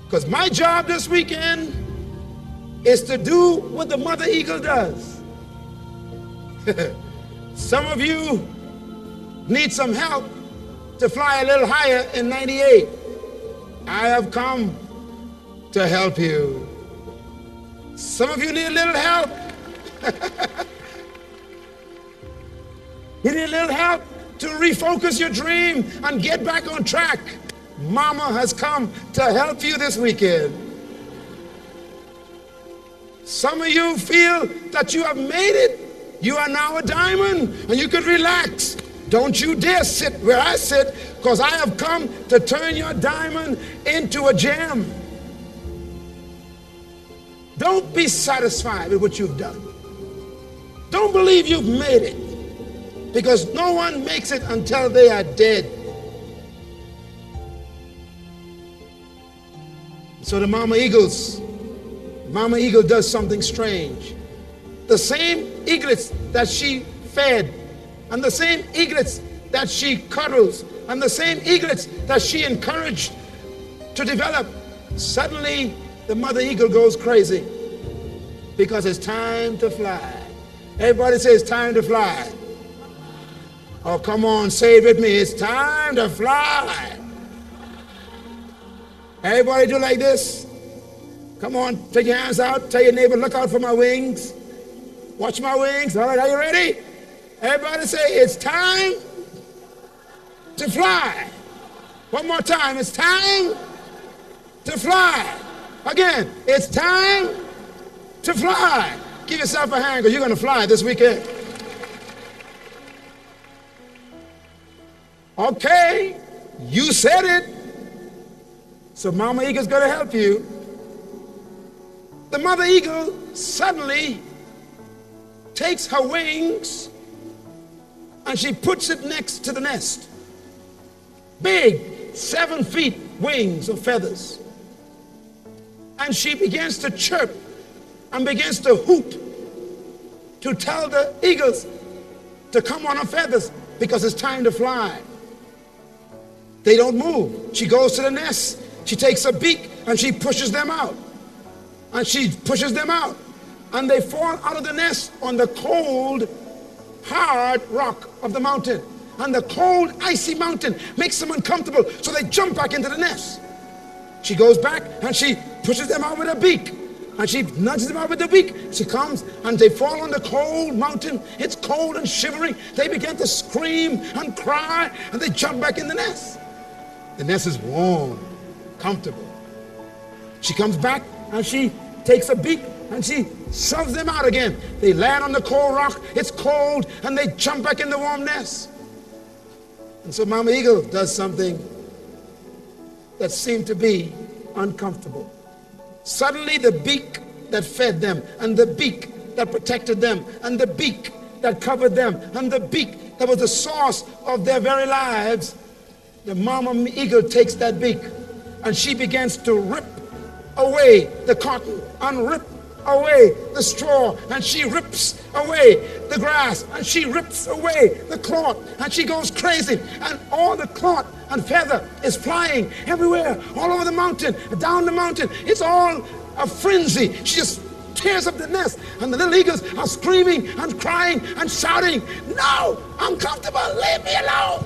Because my job this weekend is to do what the mother eagle does. Some of you need some help to fly a little higher in 98. I have come to help you. Some of you need a little help. You need a little help to refocus your dream and get back on track. Mama has come to help you this weekend. Some of you feel that you have made it. You are now a diamond and you could relax. Don't you dare sit where I sit, because I have come to turn your diamond into a gem. Don't be satisfied with what you've done. Don't believe you've made it, because no one makes it until they are dead. So the mama eagle does something strange. The same eaglets that she fed, and the same eaglets that she cuddles, and the same eaglets that she encouraged to develop, suddenly the mother eagle goes crazy because it's time to fly. Everybody say it's time to fly. Oh, come on, say it with me. It's time to fly. Everybody do like this. Come on, take your hands out. Tell your neighbor, look out for my wings. Watch my wings. All right, are you ready? Everybody say, it's time to fly. One more time. It's time to fly. Again, it's time to fly. Give yourself a hand, because you're going to fly this weekend. Okay, you said it. So Mama Eagle's going to help you. The mother eagle suddenly takes her wings and she puts it next to the nest. Big, 7 feet wings of feathers. And she begins to chirp and begins to hoot to tell the eagles to come on her feathers, because it's time to fly. They don't move. She goes to the nest. She takes a beak and she pushes them out. And she pushes them out. And they fall out of the nest on the cold, hard rock of the mountain. And the cold, icy mountain makes them uncomfortable, so they jump back into the nest. She goes back and she pushes them out with her beak. And she nudges them out with the beak. She comes and they fall on the cold mountain. It's cold and shivering. They begin to scream and cry, and they jump back in the nest. The nest is warm, comfortable. She comes back and she takes a beak and she shoves them out again. They land on the cold rock. It's cold, and they jump back in the warm nest. And so Mama Eagle does something that seemed to be uncomfortable. Suddenly the beak that fed them, and the beak that protected them, and the beak that covered them, and the beak that was the source of their very lives, the Mama Eagle takes that beak and she begins to rip away the cotton and rip away the straw, and she rips away the grass, and she rips away the cloth, and she goes crazy, and all the cloth and feather is flying everywhere, all over the mountain, down the mountain. It's all a frenzy. She just tears up the nest, and the little eagles are screaming and crying and shouting, "No, I'm comfortable, leave me alone."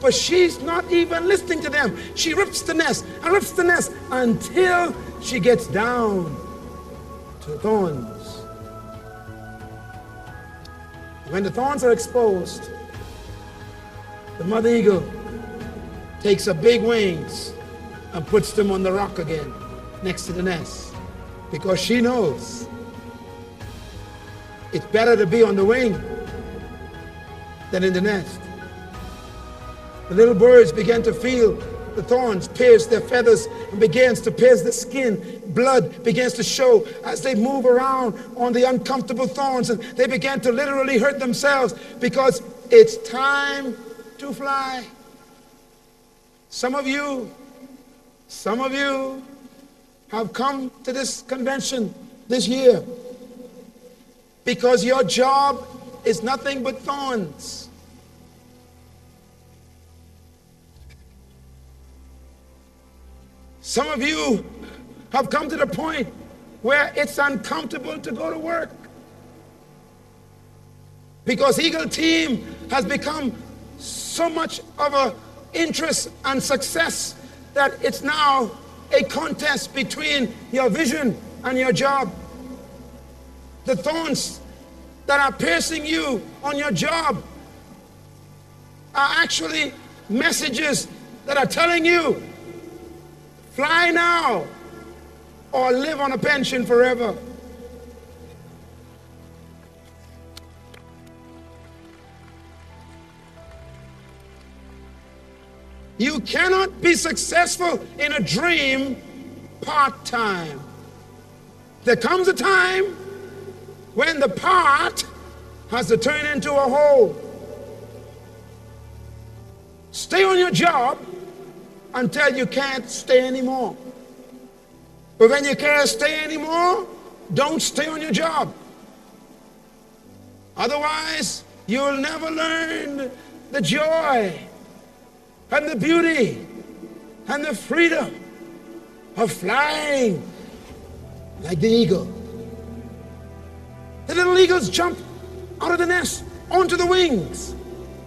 But she's not even listening to them. She rips the nest and rips the nest until she gets down to the thorns. When the thorns are exposed, the mother eagle takes her big wings and puts them on the rock again next to the nest, because she knows it's better to be on the wing than in the nest. The little birds began to feel the thorns pierce their feathers and begins to pierce the skin. Blood begins to show as they move around on the uncomfortable thorns, and they began to literally hurt themselves, because it's time to fly. Some of you have come to this convention this year because your job is nothing but thorns. Some of you have come to the point where it's uncomfortable to go to work because Eagle Team has become so much of an interest and success that it's now a contest between your vision and your job. The thorns that are piercing you on your job are actually messages that are telling you, fly now or live on a pension forever. You cannot be successful in a dream part-time. There comes a time when the part has to turn into a whole. Stay on your job until you can't stay anymore. But when you can't stay anymore, don't stay on your job. Otherwise, you'll never learn the joy and the beauty and the freedom of flying like the eagle. The little eagles jump out of the nest onto the wings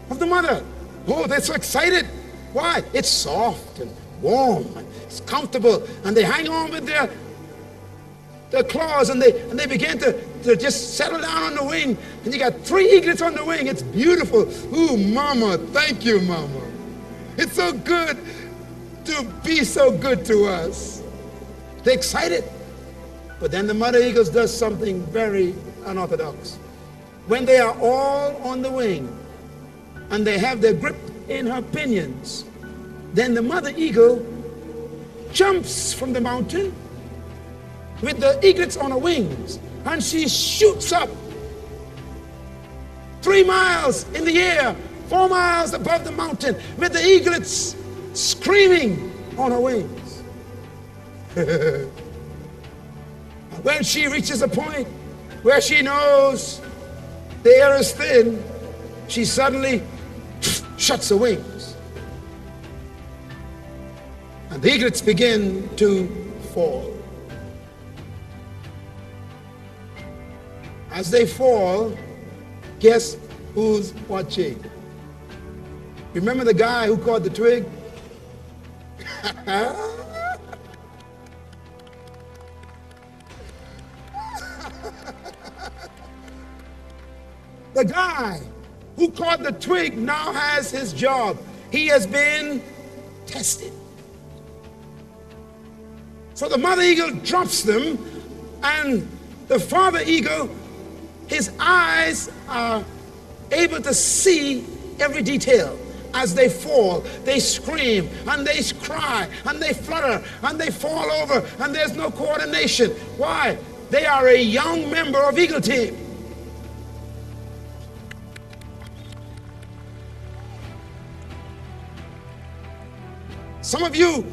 of the mother. Oh, they're so excited. Why? It's soft and warm and it's comfortable, and they hang on with their claws, and they begin to just settle down on the wing, and you got 3 eaglets on the wing. It's beautiful. Ooh, mama, thank you, mama. It's so good to be so good to us. They're excited. But then the mother eagle does something very unorthodox. When they are all on the wing and they have their grip in her pinions, then the mother eagle jumps from the mountain with the eaglets on her wings, and she shoots up 3 miles in the air, 4 miles above the mountain, with the eaglets screaming on her wings. When she reaches a point where she knows the air is thin, she suddenly shuts her wings. And the eaglets begin to fall. As they fall, guess who's watching? Remember the guy who caught the twig? The guy who caught the twig now has his job. He has been tested. So the mother eagle drops them, and the father eagle, his eyes are able to see every detail. As they fall, they scream and they cry and they flutter and they fall over, and there's no coordination. Why? They are a young member of Eagle Team. Some of you,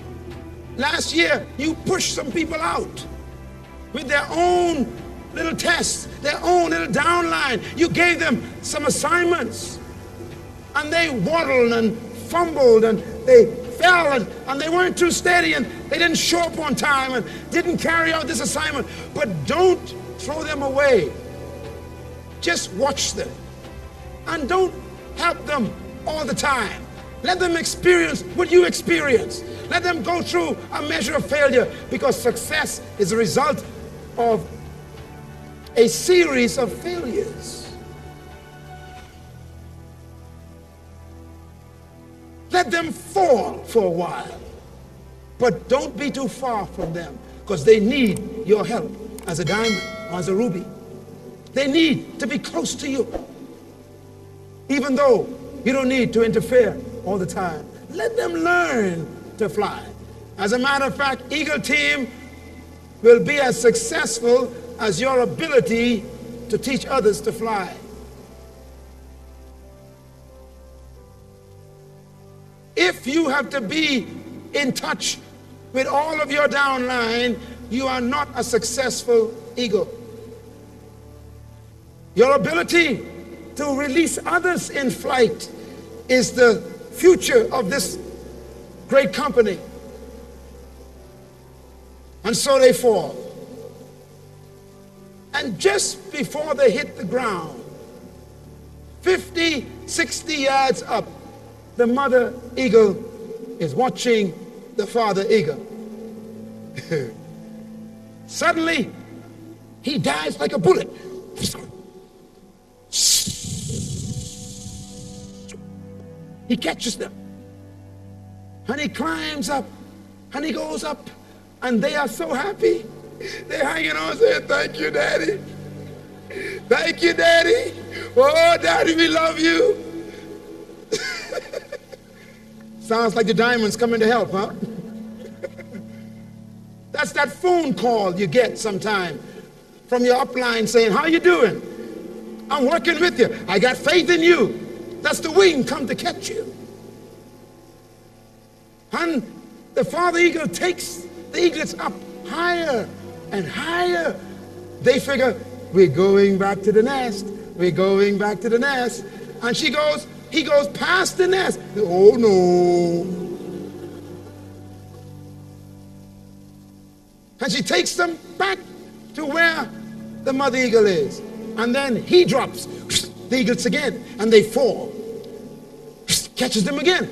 last year, you pushed some people out with their own little tests, their own little downline. You gave them some assignments, and they waddled and fumbled, and they fell, and they weren't too steady, and they didn't show up on time and didn't carry out this assignment. But don't throw them away. Just watch them, and don't help them all the time. Let them experience what you experience. Let them go through a measure of failure, because success is a result of a series of failures. Let them fall for a while, but don't be too far from them, because they need your help as a diamond or as a ruby. They need to be close to you, even though you don't need to interfere all the time. Let them learn to fly. As a matter of fact, Eagle Team will be as successful as your ability to teach others to fly. If you have to be in touch with all of your downline, you are not a successful eagle. Your ability to release others in flight is the future of this great company. And so they fall. And just before they hit the ground, 50, 60 yards up, the mother eagle is watching the father eagle. Suddenly, he dives like a bullet. He catches them. And he climbs up. And he goes up. And they are so happy. They're hanging on saying, thank you, Daddy. Thank you, Daddy. Oh, Daddy, we love you. Sounds like the diamonds coming to help, huh? That's that phone call you get sometime from your upline saying, how you doing? I'm working with you. I got faith in you. That's the wing come to catch you. And the father eagle takes the eaglets up higher and higher. They figure, we're going back to the nest. We're going back to the nest. And he goes past the nest. Oh no. And she takes them back to where the mother eagle is. And then he drops the eaglets again. And they fall. Catches them again.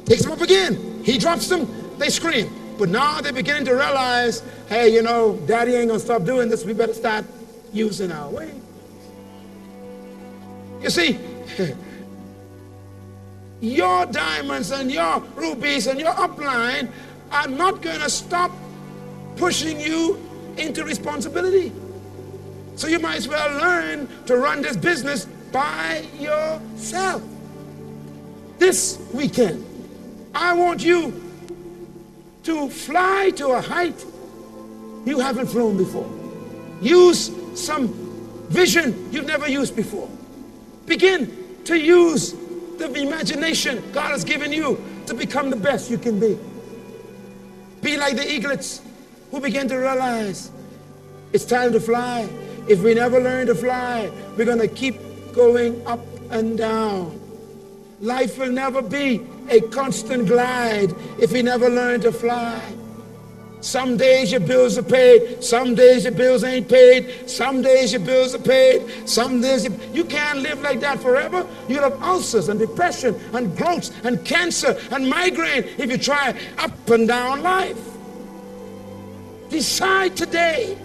Takes them up again. He drops them. They scream. But now they're beginning to realize, hey, you know, Daddy ain't going to stop doing this. We better start using our wings. You see, your diamonds and your rubies and your upline are not going to stop pushing you into responsibility. So you might as well learn to run this business by yourself. This weekend, I want you to fly to a height you haven't flown before. Use some vision you've never used before. Begin to use the imagination God has given you to become the best you can be. Be like the eaglets who begin to realize it's time to fly. If we never learn to fly, we're going to keep going up and down. Life will never be a constant glide if we never learn to fly. Some days your bills are paid, some days your bills ain't paid, some days your bills are paid, some days you can't live like that forever. You'll have ulcers and depression and growths and cancer and migraine if you try up and down life. Decide today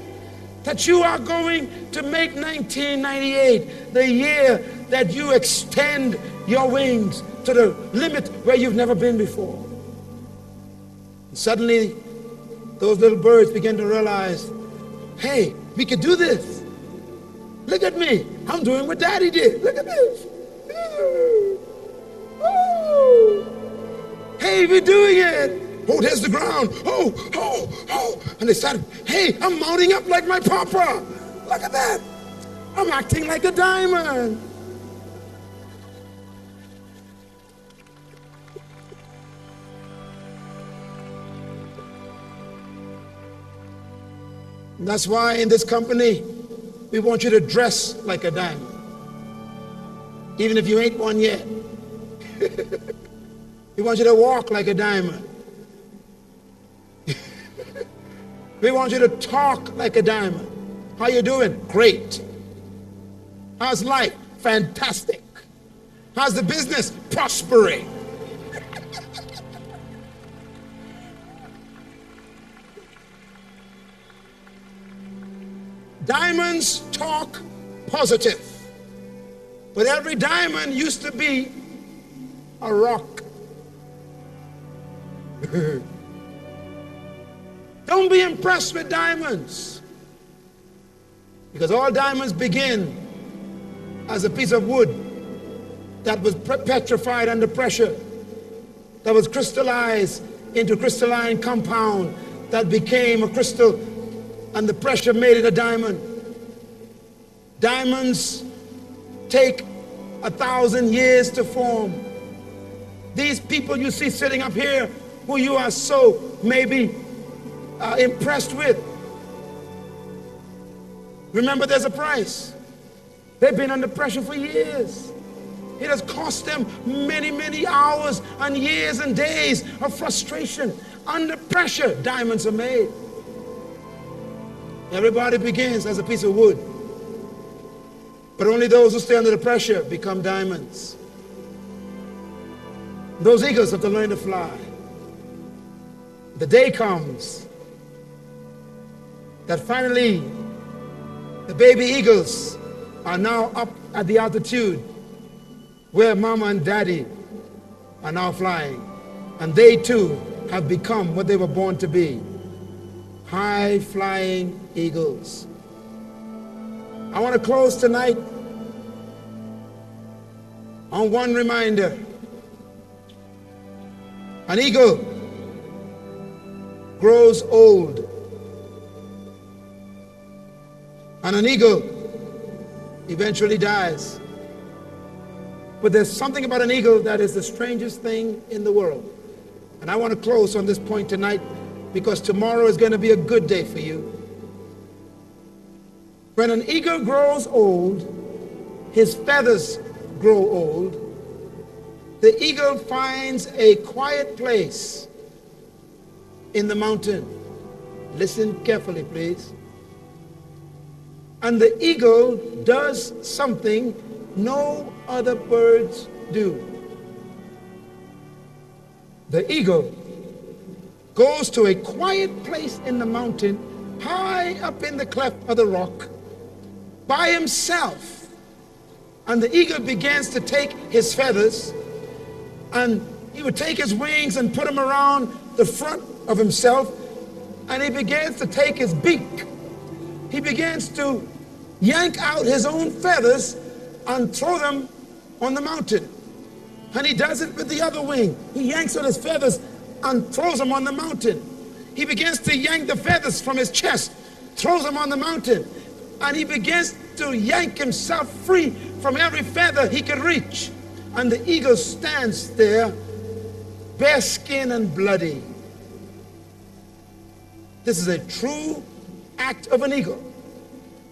that you are going to make 1998 the year that you extend your wings to the limit where you've never been before. And suddenly, those little birds begin to realize, hey, we could do this. Look at me. I'm doing what Daddy did. Look at this. Oh. Hey, we're doing it. Oh, there's the ground. Oh. And they started, hey, I'm mounting up like my papa. Look at that. I'm acting like a diamond. And that's why in this company, we want you to dress like a diamond. Even if you ain't one yet. We want you to walk like a diamond. We want you to talk like a diamond. How you doing? Great. How's life? Fantastic. How's the business? Prospering. Diamonds talk positive. But every diamond used to be a rock. Don't be impressed with diamonds, because all diamonds begin as a piece of wood that was petrified under pressure, that was crystallized into crystalline compound that became a crystal, and the pressure made it a diamond. Diamonds take 1,000 years to form. These people you see sitting up here, who you are so maybe impressed with, remember there's a price. They've been under pressure for years. It has cost them many, many hours and years and days of frustration. Under pressure, diamonds are made. Everybody begins as a piece of wood, but only those who stay under the pressure become diamonds. Those eagles have to learn to fly. The day comes that finally the baby eagles are now up at the altitude where mama and daddy are now flying. And they too have become what they were born to be, high-flying eagles. I want to close tonight on one reminder. An eagle grows old, and an eagle eventually dies. But there's something about an eagle that is the strangest thing in the world. And I want to close on this point tonight because tomorrow is going to be a good day for you. When an eagle grows old, his feathers grow old. The eagle finds a quiet place in the mountain. Listen carefully, please. And the eagle does something no other birds do. The eagle goes to a quiet place in the mountain, high up in the cleft of the rock, by himself. And the eagle begins to take his feathers, and he would take his wings and put them around the front of himself, and he begins to take his beak. He begins to yank out his own feathers and throw them on the mountain. And he does it with the other wing. He yanks out his feathers and throws them on the mountain. He begins to yank the feathers from his chest, throws them on the mountain. And he begins to yank himself free from every feather he could reach. And the eagle stands there, bare skin and bloody. This is a true act of an eagle.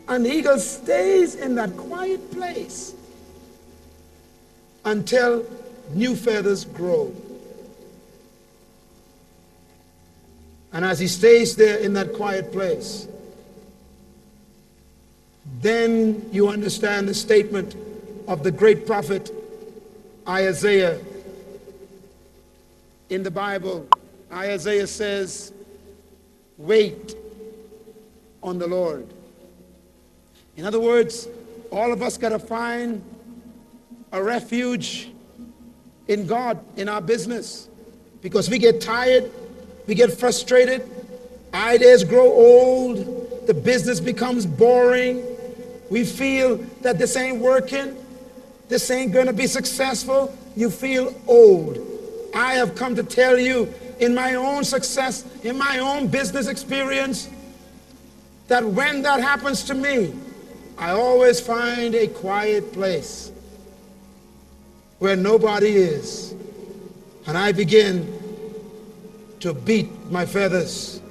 And the eagle stays in that quiet place until new feathers grow. And as he stays there in that quiet place, then you understand the statement of the great prophet Isaiah. In the Bible, Isaiah says, wait on the Lord. In other words, all of us got to find a refuge in God, in our business, because we get tired, we get frustrated, ideas grow old, the business becomes boring, we feel that this ain't working, this ain't going to be successful, you feel old. I have come to tell you, in my own success, in my own business experience, that when that happens to me, I always find a quiet place where nobody is, and I begin to beat my feathers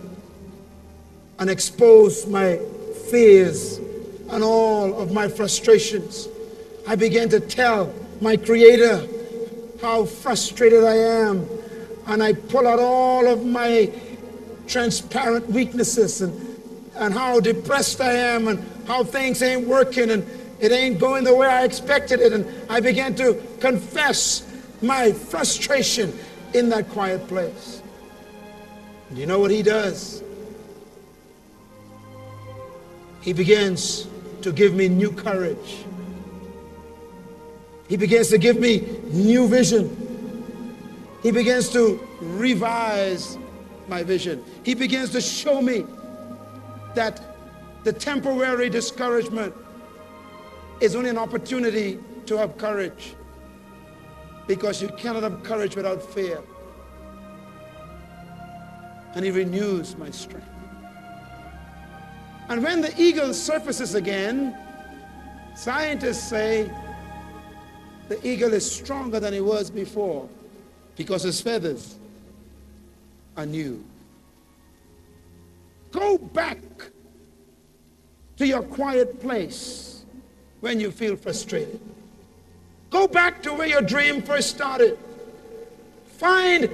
and expose my fears and all of my frustrations. I begin to tell my Creator how frustrated I am, and I pull out all of my transparent weaknesses and how depressed I am and how things ain't working and it ain't going the way I expected it, and I began to confess my frustration in that quiet place. And you know what he does? He begins to give me new courage. He begins to give me new vision. He begins to revise my vision. He begins to show me that the temporary discouragement is only an opportunity to have courage, because you cannot have courage without fear. And he renews my strength. And when the eagle surfaces again, scientists say the eagle is stronger than he was before because his feathers are new. Go back to your quiet place when you feel frustrated. Go back to where your dream first started. Find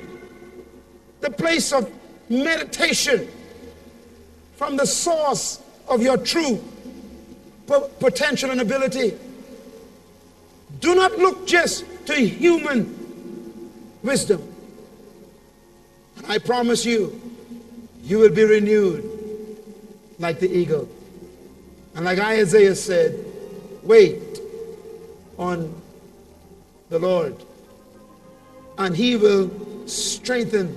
the place of meditation from the source of your true potential and ability. Do not look just to human wisdom. I promise you, you will be renewed like the eagle. And like Isaiah said, wait on the Lord, and he will strengthen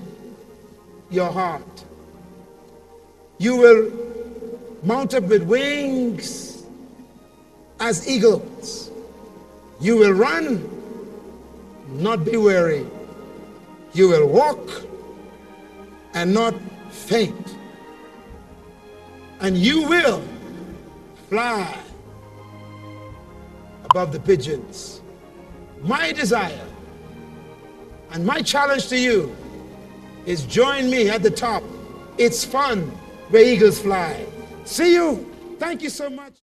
your heart. You will mount up with wings as eagles. You will run, not be weary. You will walk and not faint. And you will fly above the pigeons. My desire and my challenge to you is join me at the top. It's fun where eagles fly. See you. Thank you so much.